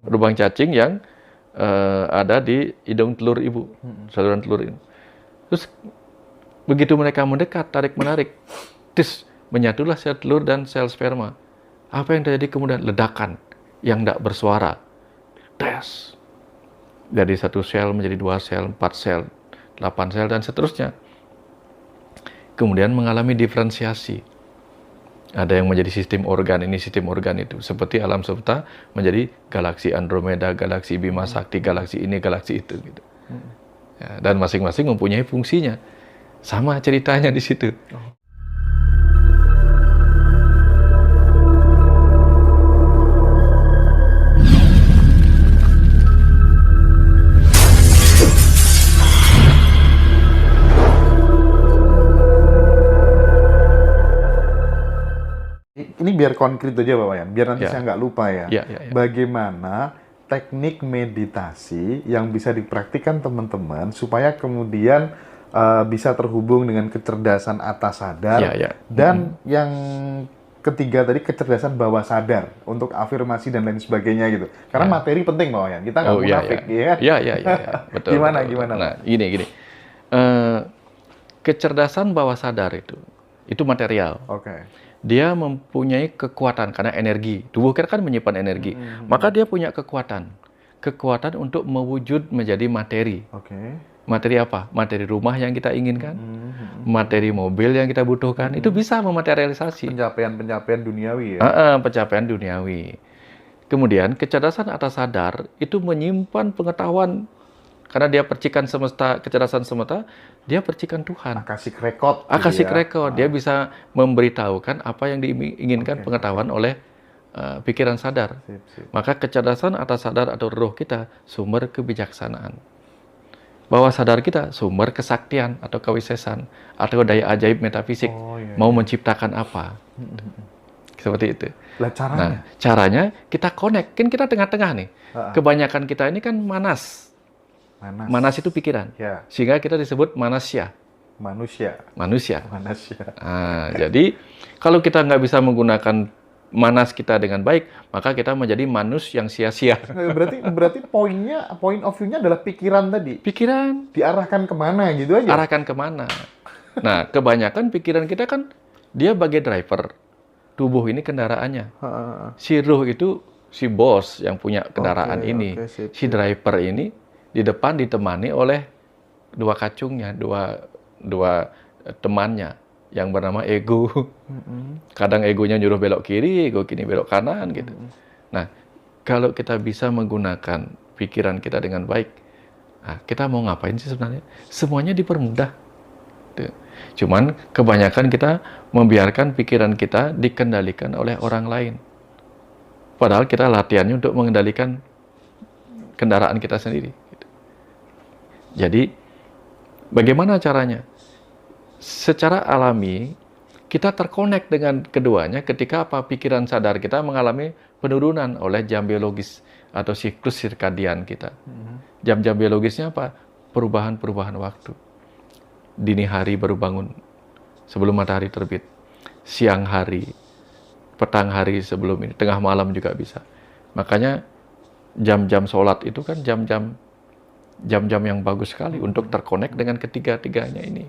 lubang cacing yang ada di hidung telur ibu, saluran telur ini. Terus begitu mereka mendekat, tarik-menarik, menyatulah sel telur dan sel sperma. Apa yang terjadi kemudian? Ledakan yang tidak bersuara. Tes. Dari 1 sel menjadi 2 sel, 4 sel, 8 sel, dan seterusnya. Kemudian mengalami diferensiasi. Ada yang menjadi sistem organ ini, sistem organ itu. Seperti alam semesta menjadi galaksi Andromeda, galaksi Bima Sakti, galaksi ini, galaksi itu. Gitu. Ya, dan masing-masing mempunyai fungsinya. Sama ceritanya di situ. Ini biar konkret aja Pak Wayan, biar nanti Ya. saya nggak lupa ya. Ya. Bagaimana teknik meditasi yang bisa dipraktikkan teman-teman supaya kemudian bisa terhubung dengan kecerdasan atas sadar dan yang ketiga tadi kecerdasan bawah sadar untuk afirmasi dan lain sebagainya gitu. Karena materi penting Pak Wayan, kita nggak munafik ya. Iya, betul. Gimana? Nah, gini. Kecerdasan bawah sadar itu material. Oke. Dia mempunyai kekuatan karena energi. Tubuh kita kan menyimpan energi. Maka dia punya kekuatan. Kekuatan untuk mewujud menjadi materi. Oke. Materi apa? Materi rumah yang kita inginkan. Materi mobil yang kita butuhkan. Itu bisa mematerialisasi. Pencapaian duniawi ya. Pencapaian duniawi. Kemudian kecerdasan atas sadar itu menyimpan pengetahuan. Karena dia percikan semesta, kecerdasan semesta, dia percikan Tuhan. Akashic record. Akashic record. Dia bisa memberitahukan apa yang diinginkan pengetahuan oleh pikiran sadar. Maka kecerdasan atas sadar atau roh kita sumber kebijaksanaan. Bawah sadar kita sumber kesaktian atau kewisesan atau daya ajaib metafisik. Mau menciptakan apa? Seperti itu. Lah caranya? Nah, caranya kita connect. Kan kita tengah-tengah nih. Kebanyakan kita ini kan manas. Manas itu pikiran. Ya. Sehingga kita disebut manasya. Manusia. Jadi kalau kita nggak bisa menggunakan manas kita dengan baik, maka kita menjadi manus yang sia-sia. Berarti point of view-nya adalah pikiran tadi. Pikiran. Diarahkan kemana gitu aja. Arahkan kemana. Nah, kebanyakan pikiran kita kan dia bagai driver. Tubuh ini kendaraannya. Si ruh itu si bos yang punya kendaraan ini. Si driver ini di depan ditemani oleh dua kacungnya, dua temannya yang bernama ego. Kadang egonya nyuruh belok kiri, ego kini belok kanan gitu. Nah, kalau kita bisa menggunakan pikiran kita dengan baik, nah, kita mau ngapain sih sebenarnya? Semuanya dipermudah. Cuman kebanyakan kita membiarkan pikiran kita dikendalikan oleh orang lain. Padahal kita latihannya untuk mengendalikan kendaraan kita sendiri. Jadi, bagaimana caranya? Secara alami, kita terkonek dengan keduanya ketika pikiran sadar kita mengalami penurunan oleh jam biologis atau siklus sirkadian kita. Jam-jam biologisnya apa? Perubahan-perubahan waktu. Dini hari baru bangun sebelum matahari terbit. Siang hari, petang hari sebelum ini, tengah malam juga bisa. Makanya jam-jam sholat itu kan jam-jam yang bagus sekali untuk terkonek dengan ketiga-tiganya ini.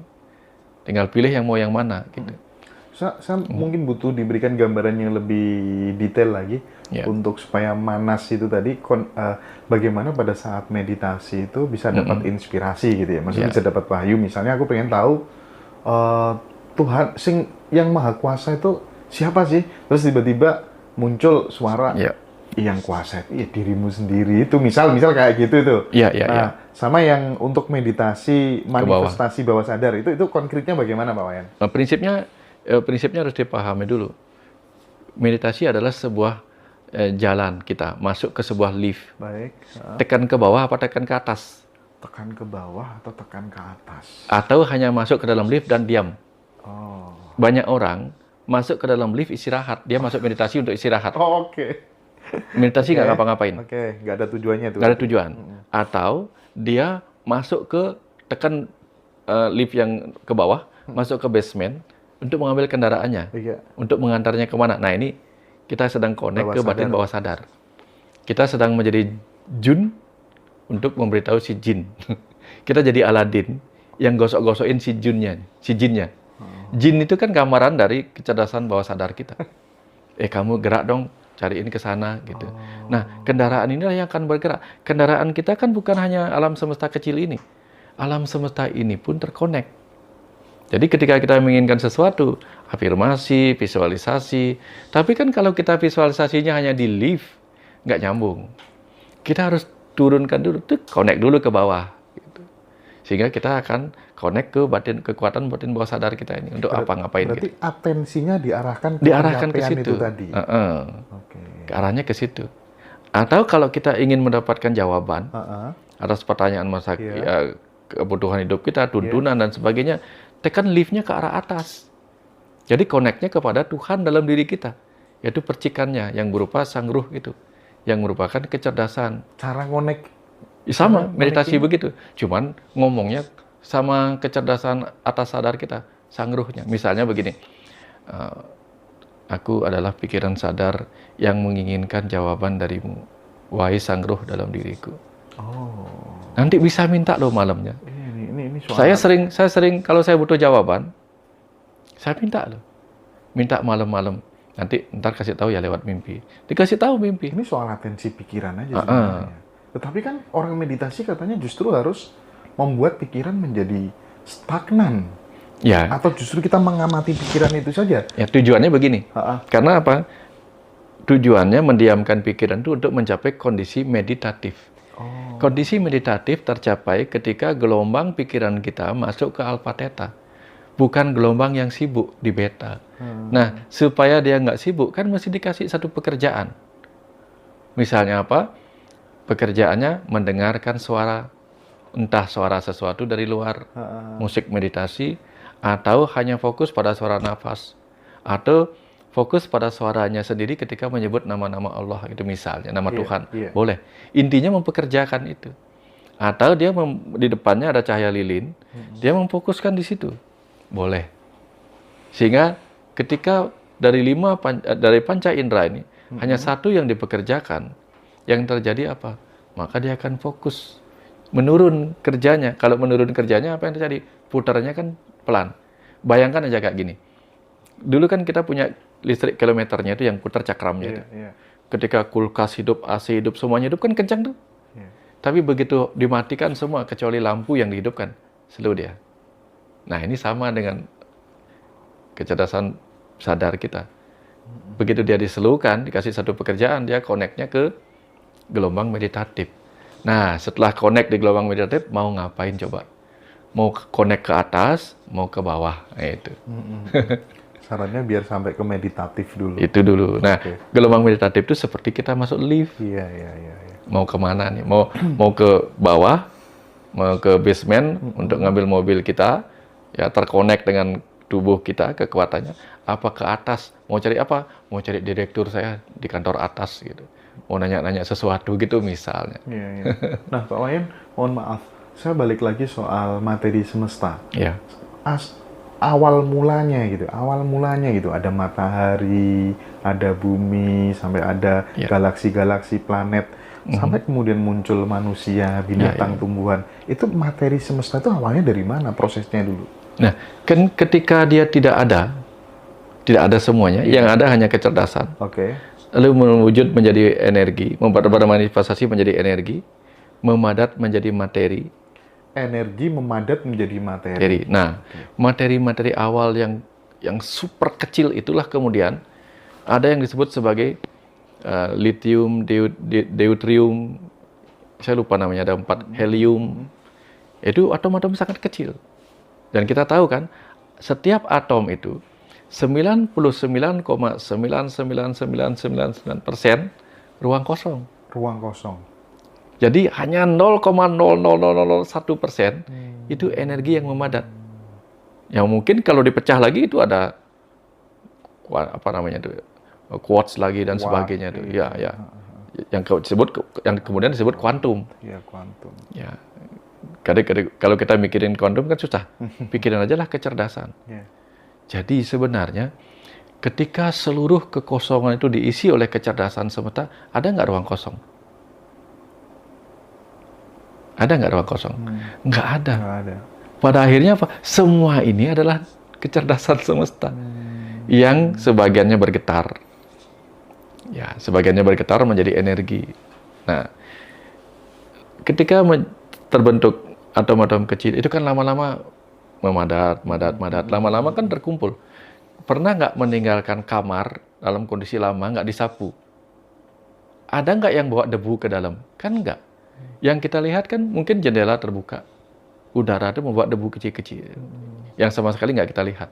Tinggal pilih yang mau yang mana gitu. Saya mungkin butuh diberikan gambaran yang lebih detail lagi untuk supaya manas itu tadi bagaimana pada saat meditasi itu bisa dapat inspirasi gitu ya. Maksudnya bisa dapat wahyu. Misalnya aku pengen tahu Tuhan yang Maha Kuasa itu siapa sih? Terus tiba-tiba muncul suara yang kuasa itu ya dirimu sendiri itu misal kayak gitu itu. Sama yang untuk meditasi manifestasi bawah sadar itu konkretnya bagaimana Pak Wayan? Prinsipnya harus dipahami dulu. Meditasi adalah sebuah jalan kita masuk ke sebuah lift. Baik. Tekan ke bawah apa tekan ke atas? Tekan ke bawah atau tekan ke atas? Atau hanya masuk ke dalam lift dan diam. Banyak orang masuk ke dalam lift istirahat, dia masuk meditasi untuk istirahat. Meditasi nggak ngapa-ngapain. Nggak ada tujuannya tuh. Nggak ada tujuan. Atau dia masuk ke tekan lift yang ke bawah, masuk ke basement untuk mengambil kendaraannya, untuk mengantarnya kemana. Nah ini kita sedang connect ke batin bawah sadar. kita sedang menjadi Jun untuk memberitahu si Jin. Kita jadi Aladin yang gosok-gosokin si Jinnya. Jin itu kan gambaran dari kecerdasan bawah sadar kita. Kamu gerak dong, cari ini ke sana gitu. Nah, kendaraan inilah yang akan bergerak. Kendaraan kita kan bukan hanya alam semesta kecil ini. Alam semesta ini pun terkonek. Jadi ketika kita menginginkan sesuatu, afirmasi, visualisasi. Tapi kan kalau kita visualisasinya hanya di lift, nggak nyambung. Kita harus turunkan dulu, connect dulu ke bawah. Gitu. Sehingga kita akan connect ke kekuatan batin bawah sadar kita ini untuk ngapain. Berarti gitu. Atensinya diarahkan ke situ. Itu tadi. Ke arahnya ke situ. Atau kalau kita ingin mendapatkan jawaban atas pertanyaan kebutuhan hidup kita, tuntunan dan sebagainya, tekan liftnya ke arah atas. Jadi connect-nya kepada Tuhan dalam diri kita, yaitu percikannya yang berupa sang ruh itu, yang merupakan kecerdasan. Cara connect sama meditasi begitu. Cuman ngomongnya sama kecerdasan atas sadar kita, sang ruhnya. Misalnya begini, aku adalah pikiran sadar yang menginginkan jawaban darimu, wahai sang ruh dalam diriku. Nanti bisa minta loh malamnya. Ini saya sering kalau saya butuh jawaban, saya minta malam-malam. Nanti ntar kasih tahu ya lewat mimpi. Dikasih tahu mimpi. Ini soal atensi pikiran aja sebenarnya. Tetapi kan orang meditasi katanya justru harus membuat pikiran menjadi stagnan. Ya. Atau justru kita mengamati pikiran itu saja. Ya, tujuannya begini. Karena apa? Tujuannya mendiamkan pikiran itu untuk mencapai kondisi meditatif. Kondisi meditatif tercapai ketika gelombang pikiran kita masuk ke alfa theta. Bukan gelombang yang sibuk di beta. Nah, supaya dia nggak sibuk, kan mesti dikasih satu pekerjaan. Misalnya apa? Pekerjaannya mendengarkan suara, entah suara sesuatu dari luar, musik meditasi, atau hanya fokus pada suara nafas, atau fokus pada suaranya sendiri ketika menyebut nama-nama Allah, itu misalnya, nama Tuhan. Boleh. Intinya mempekerjakan itu. Atau dia di depannya ada cahaya lilin, dia memfokuskan di situ. Boleh. Sehingga ketika dari panca indera ini, hanya satu yang dipekerjakan, yang terjadi apa? Maka dia akan fokus. Menurun kerjanya. Kalau menurun kerjanya, apa yang terjadi? Putarnya kan pelan. Bayangkan aja kayak gini. Dulu kan kita punya listrik kilometernya itu yang putar cakramnya itu. Ketika kulkas hidup, AC hidup, semuanya hidup kan kencang tuh. Tapi begitu dimatikan semua, kecuali lampu yang dihidupkan, slow dia. Nah, ini sama dengan kecerdasan sadar kita. Begitu dia diselukan, dikasih satu pekerjaan, dia connect-nya ke gelombang meditatif. Nah, setelah connect di gelombang meditatif, mau ngapain coba? Mau connect ke atas, mau ke bawah. Nah, itu. Sarannya biar sampai ke meditatif dulu. Itu dulu. Nah, gelombang meditatif itu seperti kita masuk lift. Iya. Mau kemana nih? Mau ke bawah, mau ke basement untuk ngambil mobil kita, ya terkonek dengan tubuh kita, kekuatannya. Apa ke atas? Mau cari apa? Mau cari direktur saya di kantor atas gitu. Mau nanya-nanya sesuatu gitu misalnya. Iya. Nah, Pak Wayan, mohon maaf. Saya balik lagi soal materi semesta. Iya. Awal mulanya gitu. Ada matahari, ada bumi, sampai ada galaksi-galaksi, planet. Sampai kemudian muncul manusia, binatang, tumbuhan. Itu materi semesta itu awalnya dari mana prosesnya dulu? Nah, kan ketika dia tidak ada semuanya, yang ada hanya kecerdasan. Lalu mewujud menjadi energi, bermanifestasi menjadi energi, memadat menjadi materi. Energi memadat menjadi materi. Nah, materi-materi awal yang super kecil itulah kemudian ada yang disebut sebagai lithium, deuterium, saya lupa namanya, ada 4, helium. Itu atom-atom sangat kecil. Dan kita tahu kan, setiap atom itu 99,99999% ruang kosong. Jadi hanya 0,00001% itu energi yang memadat. Yang mungkin kalau dipecah lagi itu ada quartz lagi dan sebagainya itu. Ya. Yang kemudian disebut kuantum. Kuantum. Ya. Kalau kita mikirin kuantum kan susah. Pikirin aja lah kecerdasan. Jadi sebenarnya ketika seluruh kekosongan itu diisi oleh kecerdasan semesta, ada nggak ruang kosong? Ada nggak ruang kosong? Nggak ada. Nggak ada. Pada akhirnya apa? Semua ini adalah kecerdasan semesta yang sebagiannya bergetar. Ya, sebagiannya bergetar menjadi energi. Nah, ketika terbentuk atom-atom kecil itu kan lama-lama memadat, lama-lama kan terkumpul. Pernah nggak meninggalkan kamar dalam kondisi lama nggak disapu? Ada nggak yang bawa debu ke dalam? Kan nggak. Yang kita lihat kan mungkin jendela terbuka, udara itu membawa debu kecil-kecil, yang sama sekali nggak kita lihat.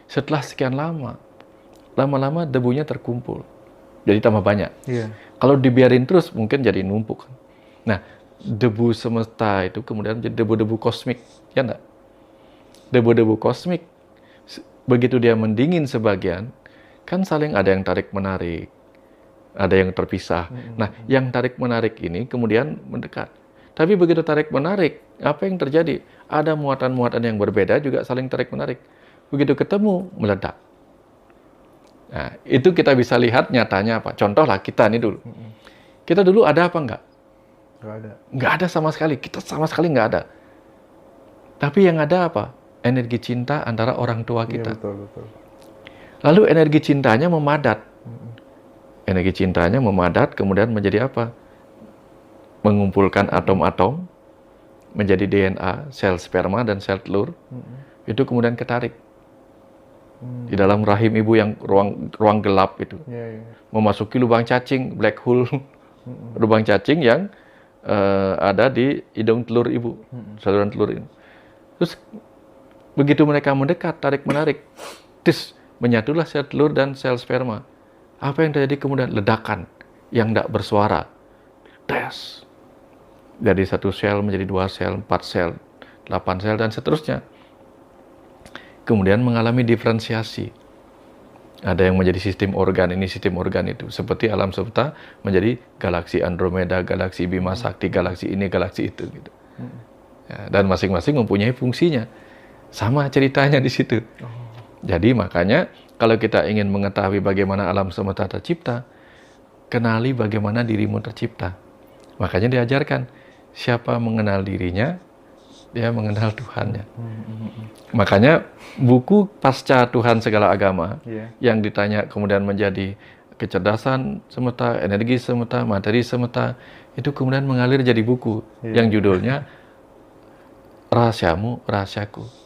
Setelah sekian lama-lama debunya terkumpul, jadi tambah banyak. Kalau dibiarin terus mungkin jadi numpuk. Nah, debu semesta itu kemudian menjadi debu-debu kosmik, ya enggak? Debu-debu kosmik, begitu dia mendingin sebagian, kan saling ada yang tarik-menarik, ada yang terpisah. Nah, yang tarik-menarik ini kemudian mendekat. Tapi begitu tarik-menarik, apa yang terjadi? Ada muatan-muatan yang berbeda juga saling tarik-menarik. Begitu ketemu, meledak. Nah, itu kita bisa lihat nyatanya apa? Contoh lah kita nih dulu. Kita dulu ada apa enggak? Nggak ada. Nggak ada sama sekali. Kita sama sekali nggak ada. Tapi yang ada apa? Energi cinta antara orang tua kita. Iya, betul. Lalu energi cintanya memadat. Energi cintanya memadat, kemudian menjadi apa? Mengumpulkan atom-atom, menjadi DNA, sel sperma dan sel telur. Itu kemudian ketarik. Di dalam rahim ibu yang ruang gelap itu. Memasuki lubang cacing, black hole. Lubang cacing yang ada di hidung telur ibu, saluran telur ini. Terus begitu mereka mendekat, tarik-menarik, menyatulah sel telur dan sel sperma. Apa yang terjadi kemudian? Ledakan yang tidak bersuara. Tes. Dari 1 sel menjadi 2 sel, 4 sel, 8 sel, dan seterusnya. Kemudian mengalami diferensiasi. Ada yang menjadi sistem organ ini, sistem organ itu. Seperti alam semesta menjadi galaksi Andromeda, galaksi Bima Sakti, galaksi ini, galaksi itu. Gitu. Ya, dan masing-masing mempunyai fungsinya. Sama ceritanya di situ. Jadi makanya kalau kita ingin mengetahui bagaimana alam semesta tercipta, kenali bagaimana dirimu tercipta. Makanya diajarkan, siapa mengenal dirinya, dia mengenal Tuhannya. Makanya buku Pasca Tuhan Segala Agama yang ditanya kemudian menjadi kecerdasan semesta, energi semesta, materi semesta, itu kemudian mengalir jadi buku yang judulnya Rahasiamu, Rahasiaku.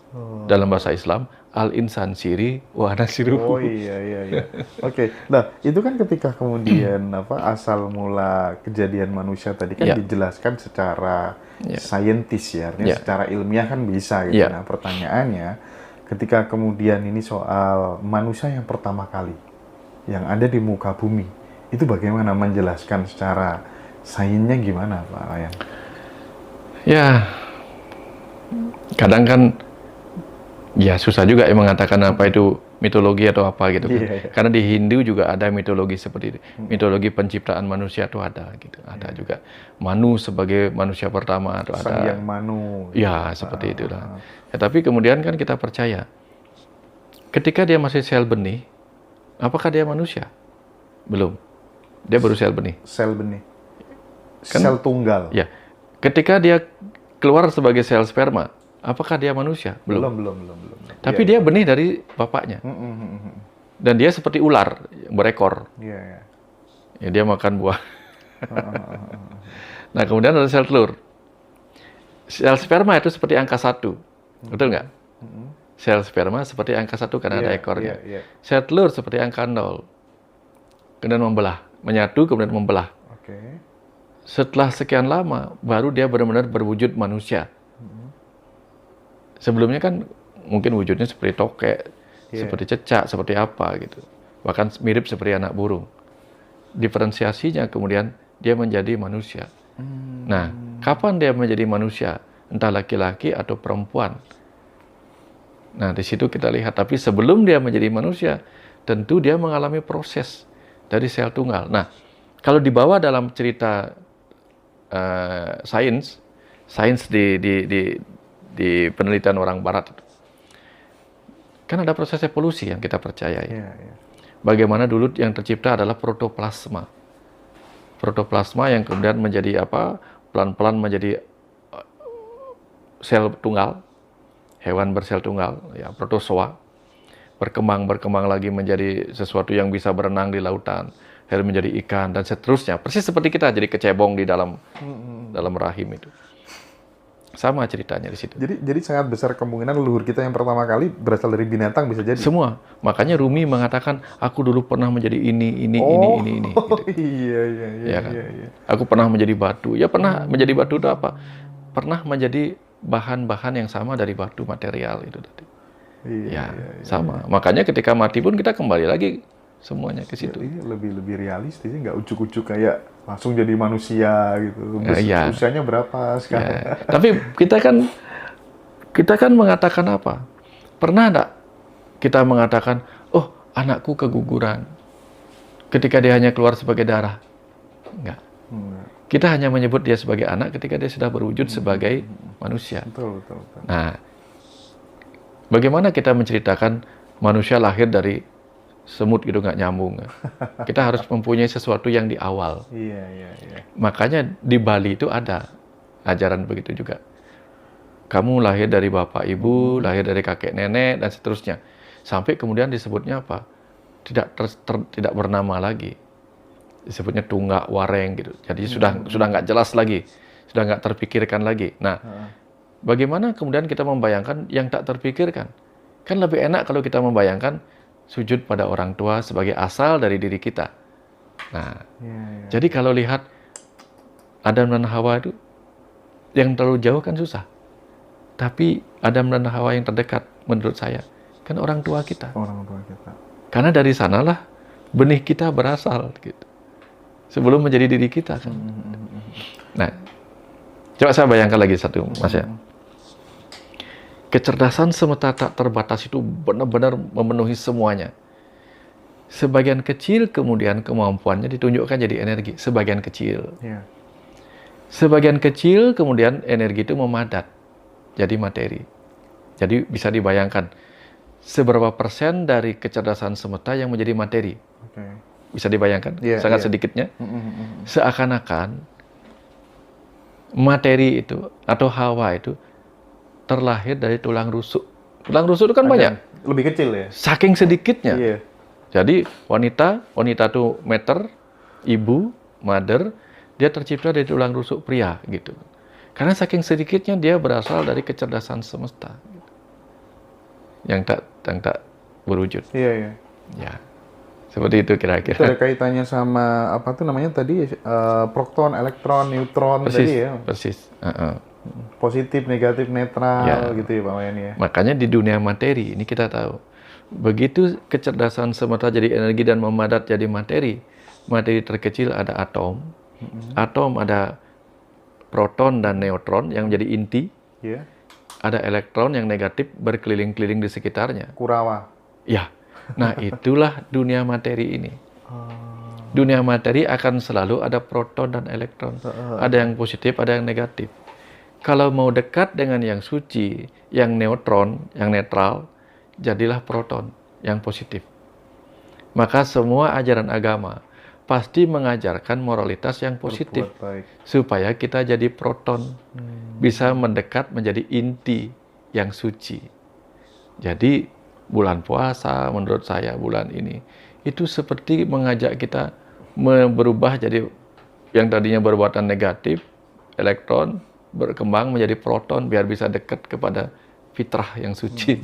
Dalam bahasa Islam, Al-Insan Siri wa Nasiruhu. Oh iya. Oke. Nah, itu kan ketika kemudian asal mula kejadian manusia tadi kan dijelaskan secara saintis ya, artinya secara ilmiah kan bisa gitu. Nah, pertanyaannya ketika kemudian ini soal manusia yang pertama kali yang ada di muka bumi, itu bagaimana menjelaskan secara sainsnya gimana, Pak Ryan? Ya, kadang kan ya susah juga mengatakan apa itu mitologi atau apa gitu kan. Karena di Hindu juga ada mitologi seperti itu. Mitologi penciptaan manusia itu ada gitu. Ada juga Manu sebagai manusia pertama atau ada Sang Yang Manu. Ya, seperti itulah. Ya, tapi kemudian kan kita percaya ketika dia masih sel benih, apakah dia manusia? Belum. Dia baru sel benih. Sel benih. Kan, sel tunggal. Ya. Ketika dia keluar sebagai sel sperma, apakah dia manusia? Belum. Tapi dia benih dari bapaknya. Dan dia seperti ular yang berekor. Ya, dia makan buah. Nah, kemudian ada sel telur. Sel sperma itu seperti angka 1. Betul nggak? Sel sperma seperti angka 1 karena ada ekornya. Sel telur seperti angka 0. Kemudian membelah. Menyatu kemudian membelah. Setelah sekian lama, baru dia benar-benar berwujud manusia. Sebelumnya kan mungkin wujudnya seperti tokek, seperti cecak, seperti apa gitu. Bahkan mirip seperti anak burung. Diferensiasinya kemudian dia menjadi manusia. Nah, kapan dia menjadi manusia? Entah laki-laki atau perempuan. Nah, di situ kita lihat. Tapi sebelum dia menjadi manusia, tentu dia mengalami proses dari sel tunggal. Nah, kalau dibawa dalam cerita sains di penelitian orang Barat itu, kan ada proses evolusi yang kita percayai. Bagaimana dulu yang tercipta adalah protoplasma. Protoplasma yang kemudian menjadi apa? Pelan-pelan menjadi sel tunggal, hewan bersel tunggal, ya protozoa, berkembang lagi menjadi sesuatu yang bisa berenang di lautan, akhirnya menjadi ikan dan seterusnya. Persis seperti kita jadi kecebong di dalam rahim itu. Sama ceritanya di situ. Jadi sangat besar kemungkinan leluhur kita yang pertama kali berasal dari binatang bisa jadi. Semua. Makanya Rumi mengatakan, aku dulu pernah menjadi ini. Gitu. Iya. Ya kan? Iya. Aku pernah menjadi batu. Ya pernah menjadi batu itu apa? Pernah menjadi bahan-bahan yang sama dari batu material itu tadi. Iya. Sama. Makanya ketika mati pun kita kembali lagi semuanya ke situ. Ini lebih realistis, nggak ujuk-ujuk kayak langsung jadi manusia gitu. Usianya berapa sekarang? Ya. Tapi kita kan mengatakan apa? Pernah enggak kita mengatakan, oh anakku keguguran ketika dia hanya keluar sebagai darah? Enggak. Kita hanya menyebut dia sebagai anak ketika dia sudah berwujud sebagai manusia. Betul. Nah, bagaimana kita menceritakan manusia lahir dari semut gitu nggak nyambung. Kita harus mempunyai sesuatu yang di awal. Iya. Makanya di Bali itu ada ajaran begitu juga. Kamu lahir dari bapak ibu, lahir dari kakek nenek dan seterusnya. Sampai kemudian disebutnya apa? Tidak bernama lagi. Disebutnya tunggak wareng gitu. Jadi sudah nggak jelas lagi, sudah nggak terpikirkan lagi. Nah, bagaimana kemudian kita membayangkan yang tak terpikirkan? Kan lebih enak kalau kita membayangkan sujud pada orang tua sebagai asal dari diri kita. Nah, jadi kalau lihat Adam dan Hawa itu yang terlalu jauh kan susah. Tapi Adam dan Hawa yang terdekat menurut saya kan orang tua kita. Karena dari sanalah benih kita berasal gitu. Sebelum menjadi diri kita kan. Nah, coba saya bayangkan lagi satu, Mas ya. Kecerdasan semesta tak terbatas itu benar-benar memenuhi semuanya. Sebagian kecil kemudian kemampuannya ditunjukkan jadi energi. Sebagian kecil. Sebagian kecil kemudian energi itu memadat jadi materi. Jadi bisa dibayangkan seberapa persen dari kecerdasan semesta yang menjadi materi. Bisa dibayangkan? Sangat sedikitnya. Seakan-akan materi itu atau Hawa itu terlahir dari tulang rusuk. Tulang rusuk itu kan banyak. Lebih kecil ya? Saking sedikitnya. Jadi wanita itu meter, ibu, mother, dia tercipta dari tulang rusuk pria gitu. Karena saking sedikitnya dia berasal dari kecerdasan semesta. Gitu. Yang tak berwujud. Iya. Ya. Seperti itu kira-kira. Itu ada kaitannya sama apa tuh namanya tadi proton, elektron, neutron tadi ya? Persis. Positif, negatif, netral gitu ya Pak Wayan ya. Makanya di dunia materi ini kita tahu begitu kecerdasan semesta jadi energi dan memadat jadi materi. Materi terkecil ada atom. Atom ada proton dan neutron yang menjadi inti. Ada elektron yang negatif berkeliling-keliling di sekitarnya. Kurawa. Ya. Nah, itulah dunia materi ini. Dunia materi akan selalu ada proton dan elektron. Ada yang positif, ada yang negatif. Kalau mau dekat dengan yang suci, yang neutron, yang netral, jadilah proton, yang positif. Maka semua ajaran agama pasti mengajarkan moralitas yang positif. Supaya kita jadi proton, bisa mendekat menjadi inti yang suci. Jadi, bulan puasa menurut saya bulan ini, itu seperti mengajak kita berubah jadi yang tadinya berbuatan negatif, elektron, berkembang menjadi proton biar bisa dekat kepada fitrah yang suci.